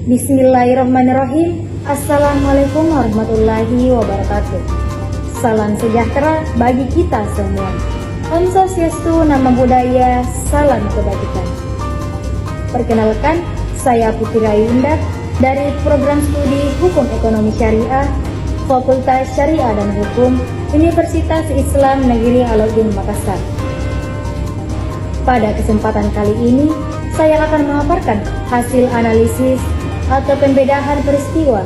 Bismillahirrahmanirrahim. Assalamualaikum warahmatullahi wabarakatuh. Salam sejahtera bagi kita semua. Om Swastiastu, Namo Buddhaya, salam kebajikan. Perkenalkan, saya Putri Ayunda dari Program Studi Hukum Ekonomi Syariah, Fakultas Syariah dan Hukum, Universitas Islam Negeri Alauddin Makassar. Pada kesempatan kali ini, saya akan memaparkan hasil analisis atau pembedahan peristiwa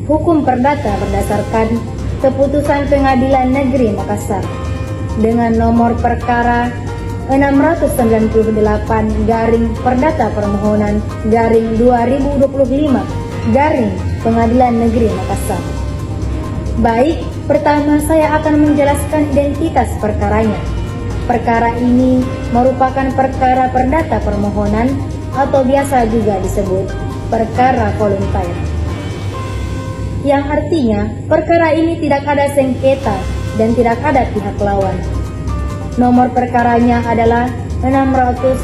hukum perdata berdasarkan keputusan Pengadilan Negeri Makassar dengan nomor perkara 698 garing perdata permohonan garing 2025 garing Pengadilan Negeri Makassar. Baik, pertama saya akan menjelaskan identitas perkaranya. Perkara ini merupakan perkara perdata permohonan atau biasa juga disebut perkara volunteer, yang artinya perkara ini tidak ada sengketa dan tidak ada pihak lawan. Nomor perkaranya adalah 698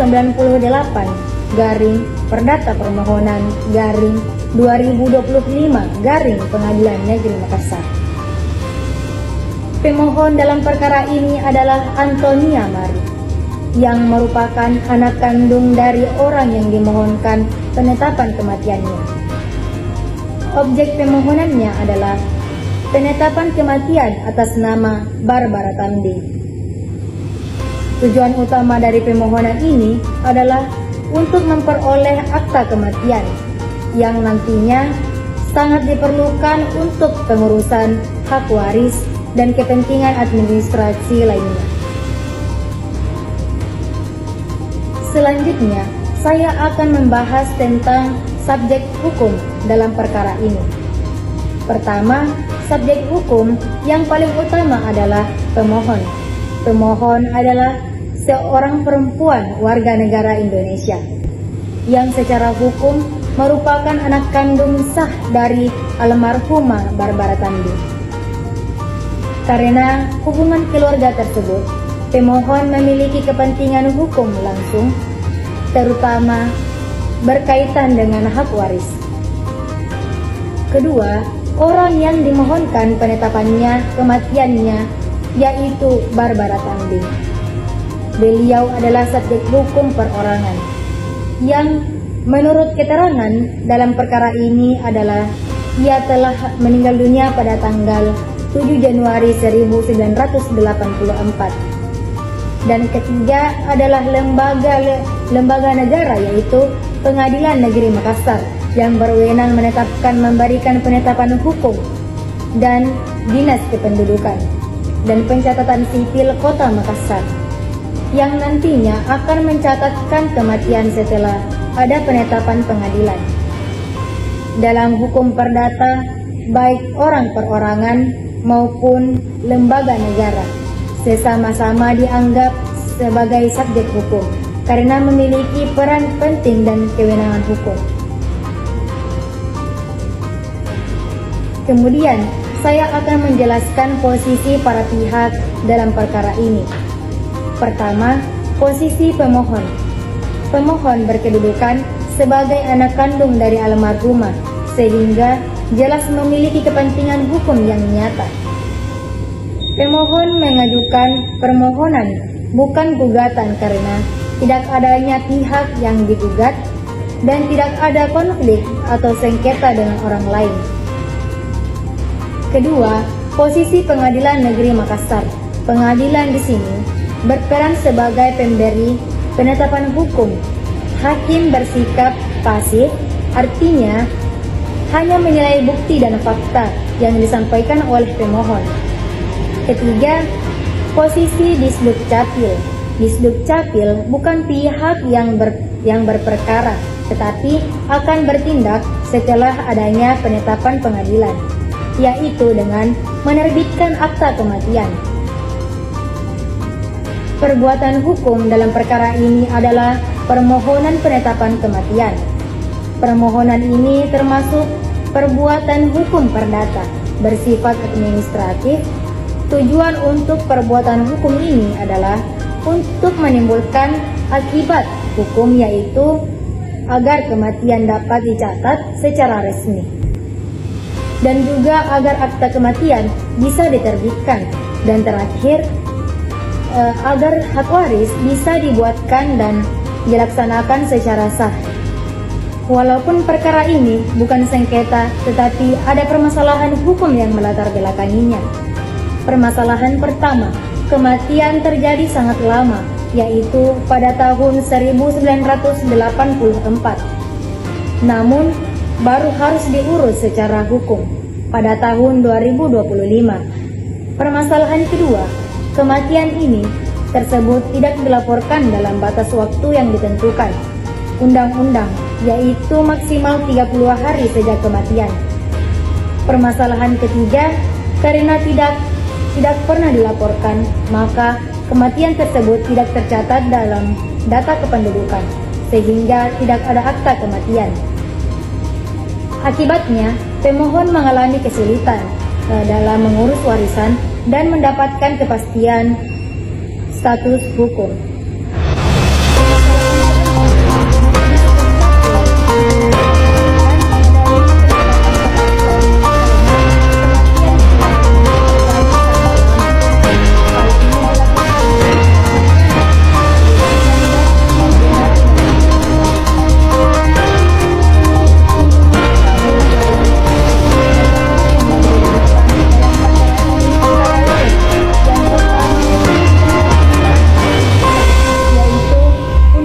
garing perdata permohonan garing 2025 garing Pengadilan Negeri Makassar. Pemohon dalam perkara ini adalah Antonia Mari, yang merupakan anak kandung dari orang yang dimohonkan penetapan kematiannya. Objek pemohonannya adalah penetapan kematian atas nama Barbara Tamdi. Tujuan utama dari pemohonan ini adalah untuk memperoleh akta kematian yang nantinya sangat diperlukan untuk pengurusan hak waris dan kepentingan administrasi lainnya. Selanjutnya, saya akan membahas tentang subjek hukum dalam perkara ini. Pertama, subjek hukum yang paling utama adalah pemohon. Pemohon adalah seorang perempuan warga negara Indonesia yang secara hukum merupakan anak kandung sah dari almarhumah Barbara Tamdi. Karena hubungan keluarga tersebut, pemohon memiliki kepentingan hukum langsung, terutama berkaitan dengan hak waris. Kedua, orang yang dimohonkan penetapannya kematiannya yaitu Barbara Tamdi. Beliau adalah subjek hukum perorangan yang menurut keterangan dalam perkara ini adalah ia telah meninggal dunia pada tanggal 7 Januari 1984. Dan ketiga adalah lembaga negara yaitu Pengadilan Negeri Makassar yang berwenang menetapkan memberikan penetapan hukum dan Dinas Kependudukan dan Pencatatan Sipil Kota Makassar yang nantinya akan mencatatkan kematian setelah ada penetapan pengadilan. Dalam hukum perdata, baik orang perorangan maupun lembaga negara sesama-sama dianggap sebagai subjek hukum karena memiliki peran penting dan kewenangan hukum. Kemudian, saya akan menjelaskan posisi para pihak dalam perkara ini. Pertama, posisi pemohon. Pemohon berkedudukan sebagai anak kandung dari almarhumah, sehingga jelas memiliki kepentingan hukum yang nyata. Pemohon mengajukan permohonan bukan gugatan karena tidak adanya pihak yang digugat dan tidak ada konflik atau sengketa dengan orang lain. Kedua, posisi Pengadilan Negeri Makassar. Pengadilan di sini berperan sebagai pemberi penetapan hukum. Hakim bersikap pasif, artinya hanya menilai bukti dan fakta yang disampaikan oleh pemohon. Ketiga, posisi Disduk Capil. Disduk Capil bukan pihak yang berperkara, tetapi akan bertindak setelah adanya penetapan pengadilan, yaitu dengan menerbitkan akta kematian. Perbuatan hukum dalam perkara ini adalah permohonan penetapan kematian. Permohonan ini termasuk perbuatan hukum perdata bersifat administratif. Tujuan untuk perbuatan hukum ini adalah untuk menimbulkan akibat hukum, yaitu agar kematian dapat dicatat secara resmi. Dan juga agar akta kematian bisa diterbitkan. Dan terakhir, agar hak waris bisa dibuatkan dan dilaksanakan secara sah. Walaupun perkara ini bukan sengketa, tetapi ada permasalahan hukum yang melatar belakanginya. Permasalahan pertama, kematian terjadi sangat lama, yaitu pada tahun 1984. Namun, baru harus diurus secara hukum pada tahun 2025. Permasalahan kedua, kematian ini tersebut tidak dilaporkan dalam batas waktu yang ditentukan undang-undang, yaitu maksimal 30 hari sejak kematian. Permasalahan ketiga, karena tidak pernah dilaporkan, maka kematian tersebut tidak tercatat dalam data kependudukan, sehingga tidak ada akta kematian. Akibatnya, pemohon mengalami kesulitan dalam mengurus warisan dan mendapatkan kepastian status hukum.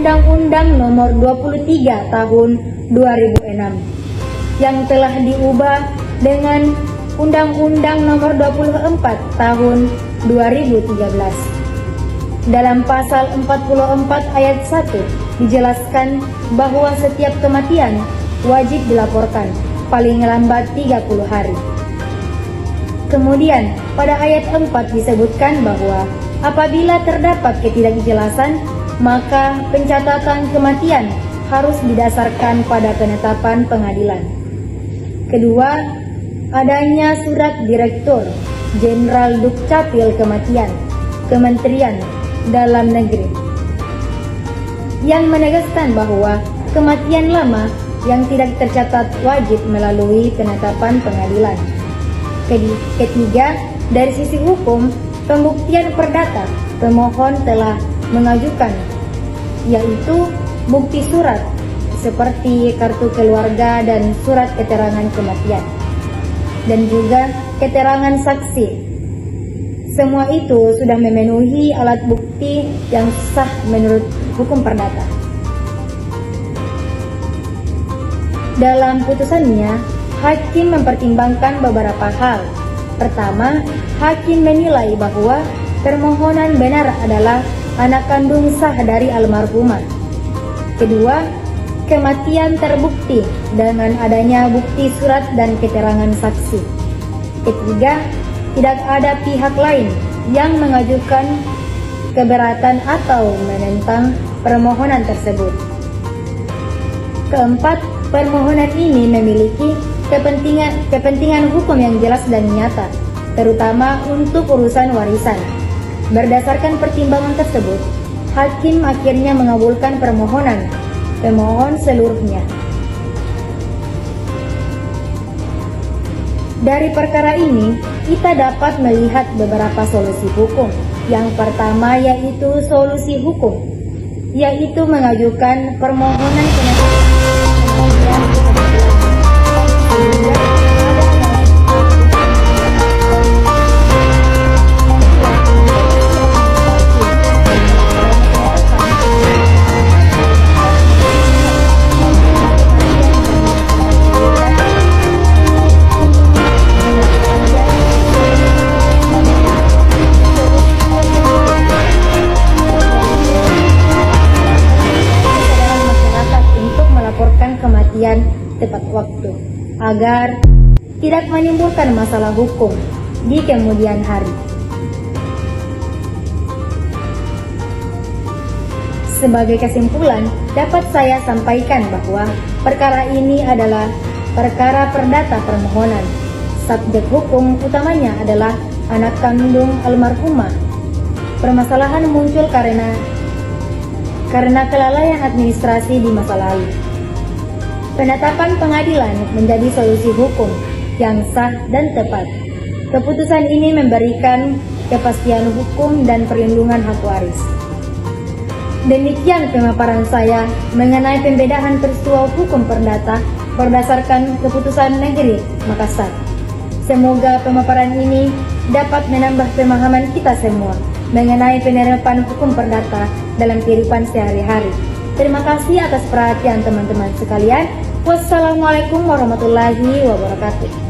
Undang-Undang Nomor 23 Tahun 2006 yang telah diubah dengan Undang-Undang Nomor 24 Tahun 2013. Dalam pasal 44 ayat 1 dijelaskan bahwa setiap kematian wajib dilaporkan paling lambat 30 hari. Kemudian pada ayat 4 disebutkan bahwa apabila terdapat ketidakjelasan, maka pencatatan kematian harus didasarkan pada penetapan pengadilan. Kedua, adanya surat Direktur Jenderal Dukcapil Kematian Kementerian Dalam Negeri yang menegaskan bahwa kematian lama yang tidak tercatat wajib melalui penetapan pengadilan. Ketiga, dari sisi hukum, pembuktian perdata pemohon telah mengajukan, yaitu bukti surat seperti kartu keluarga dan surat keterangan kematian, dan juga keterangan saksi. Semua itu sudah memenuhi alat bukti yang sah menurut hukum perdata. Dalam putusannya, hakim mempertimbangkan beberapa hal. Pertama, hakim menilai bahwa permohonan benar adalah anak kandung sah dari almarhumah. Kedua, kematian terbukti dengan adanya bukti surat dan keterangan saksi. Ketiga, tidak ada pihak lain yang mengajukan keberatan atau menentang permohonan tersebut. Keempat, permohonan ini memiliki kepentingan hukum yang jelas dan nyata, terutama untuk urusan warisan. Berdasarkan pertimbangan tersebut, hakim akhirnya mengabulkan permohonan pemohon seluruhnya. Dari perkara ini, kita dapat melihat beberapa solusi hukum. Yang pertama yaitu solusi hukum, yaitu mengajukan permohonan penetapan tepat waktu agar tidak menimbulkan masalah hukum di kemudian hari. Sebagai kesimpulan, dapat saya sampaikan bahwa perkara ini adalah perkara perdata permohonan. Subjek hukum utamanya adalah anak kandung almarhumah. Permasalahan muncul karena kelalaian administrasi di masa lalu. Penetapan pengadilan menjadi solusi hukum yang sah dan tepat. Keputusan ini memberikan kepastian hukum dan perlindungan hak waris. Demikian pemaparan saya mengenai pembedahan peristiwa hukum perdata berdasarkan Keputusan Negeri Makassar. Semoga pemaparan ini dapat menambah pemahaman kita semua mengenai penerapan hukum perdata dalam kehidupan sehari-hari. Terima kasih atas perhatian teman-teman sekalian. Wassalamualaikum warahmatullahi wabarakatuh.